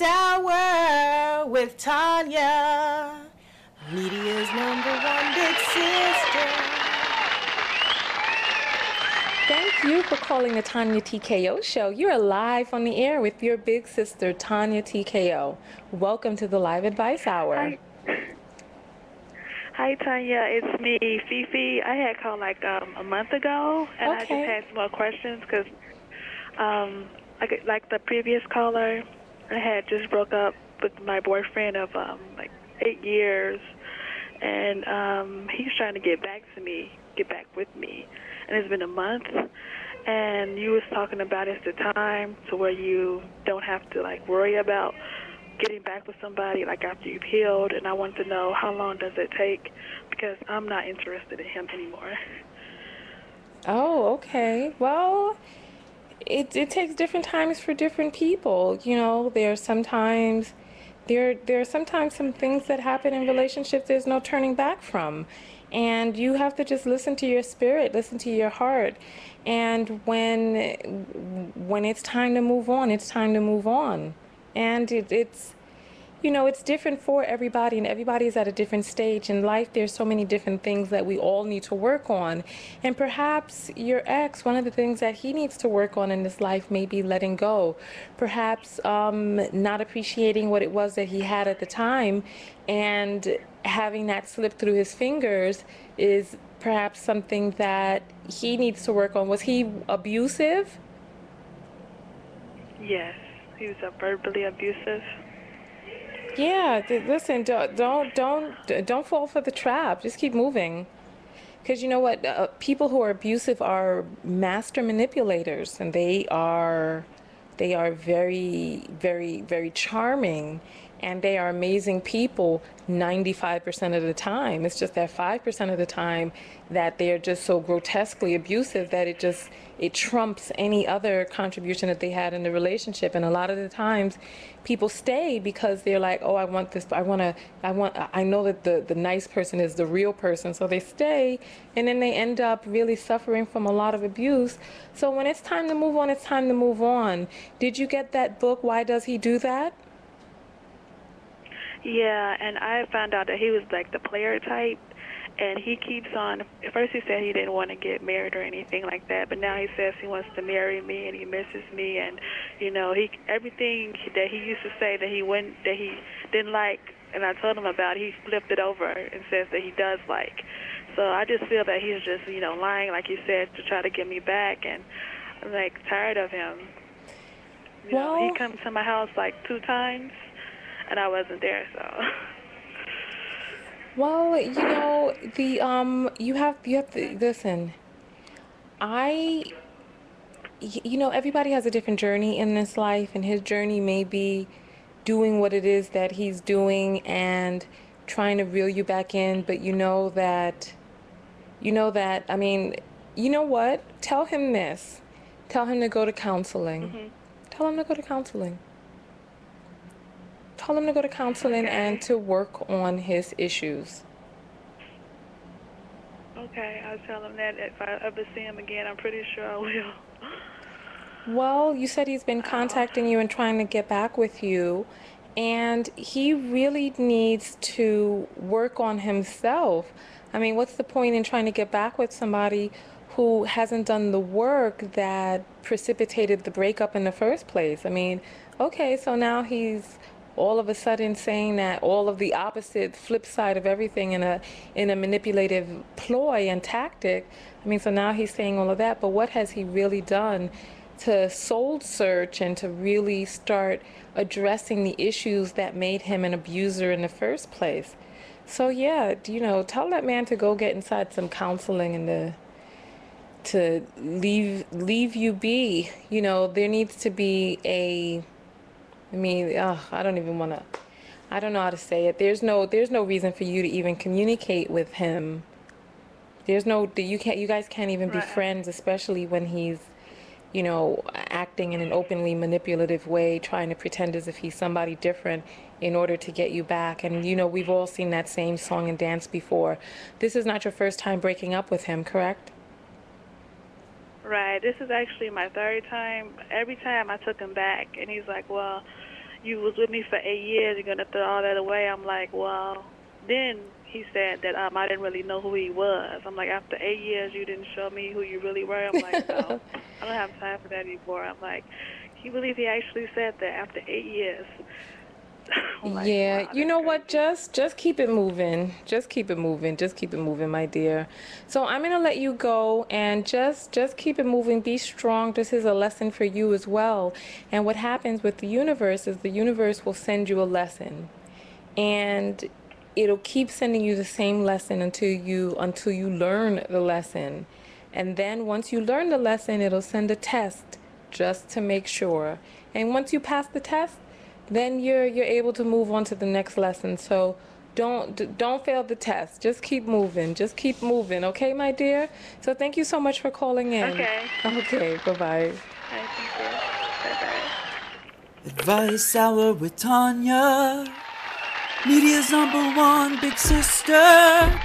Advice Hour with Tanya, media's #1 big sister. Thank you for calling the Tanya TKO Show. You're live on the air with your big sister, Tanya TKO. Welcome to the Live Advice Hour. Hi. Hi, Tanya. It's me, Fifi. I had called like a month ago, and I just had some more questions because, like the previous caller, I had just broke up with my boyfriend of like 8 years, and he's trying to get back with me, and it's been a month. And you was talking about it's the time to where you don't have to like worry about getting back with somebody like after you've healed, and I want to know how long does it take, because I'm not interested in him anymore. Oh, okay. Well, it takes different times for different people. You know, there are sometimes some things that happen in relationships there's no turning back from. And you have to just listen to your spirit, listen to your heart. And when it's time to move on, it's time to move on. And it's it's different for everybody, and everybody is at a different stage in life. There's so many different things that we all need to work on. And perhaps your ex, one of the things that he needs to work on in this life may be letting go. Perhaps not appreciating what it was that he had at the time, and having that slip through his fingers is perhaps something that he needs to work on. Was he abusive? Yes, he was verbally abusive. Yeah, listen, don't fall for the trap. Just keep moving. Because you know what? People who are abusive are master manipulators, and they are very, very, very charming, and they are amazing people 95% of the time. It's just that 5% of the time that they are just so grotesquely abusive that it trumps any other contribution that they had in the relationship. And a lot of the times people stay because they're like, oh, I want this, I know that the nice person is the real person, so they stay, and then they end up really suffering from a lot of abuse. So when it's time to move on, it's time to move on. Did you get that book, Why Does He Do That? Yeah, and I found out that he was like the player type, and he keeps on. At first he said he didn't want to get married or anything like that, but now he says he wants to marry me and he misses me, and everything that he used to say that he didn't like, and I told him about it, he flipped it over and says that he does like. So I just feel that he's just lying, like you said, to try to get me back, and I'm like tired of him. He comes to my house like 2 times, and I wasn't there, so. Well, you have to listen. Everybody has a different journey in this life, and his journey may be doing what it is that he's doing and trying to reel you back in, but I mean, you know what? Tell him this. Tell him to go to counseling. Mm-hmm. Tell him to go to counseling. Tell him to go to counseling and to work on his issues. Okay, I'll tell him that if I ever see him again. I'm pretty sure I will. Well, you said he's been contacting you and trying to get back with you, and he really needs to work on himself. I mean, what's the point in trying to get back with somebody who hasn't done the work that precipitated the breakup in the first place? I mean, okay, so now he's all of a sudden saying that all of the opposite flip side of everything in a manipulative ploy and tactic. I mean, so now he's saying all of that, but what has he really done to soul search and to really start addressing the issues that made him an abuser in the first place? So yeah, tell that man to go get inside some counseling and to leave you be. There needs to be I don't even want to, I don't know how to say it. There's no reason for you to even communicate with him. You guys can't even be friends, especially when he's, acting in an openly manipulative way, trying to pretend as if he's somebody different in order to get you back. And, we've all seen that same song and dance before. This is not your first time breaking up with him, correct? Right. This is actually my 3rd time. Every time I took him back, and he's like, well, you was with me for 8 years, you're gonna throw all that away. I'm like, well, then he said that I didn't really know who he was. I'm like, after 8 years, you didn't show me who you really were. I'm like, no, I don't have time for that anymore. I'm like, can you believe he actually said that after 8 years? I'm like, Yeah, wow, you that's know what? crazy. Just keep it moving. Just keep it moving. Just keep it moving, my dear. So I'm gonna let you go and just keep it moving. Be strong. This is a lesson for you as well. And what happens with the universe is the universe will send you a lesson, and it'll keep sending you the same lesson until you learn the lesson. And then once you learn the lesson, it'll send a test just to make sure. And once you pass the test, then you're able to move on to the next lesson. So don't fail the test. Just keep moving. Just keep moving, okay, my dear? So thank you so much for calling in. Okay. Okay, bye-bye. Thank you. Bye-bye. Advice Hour with Tanya, media's #1 big sister.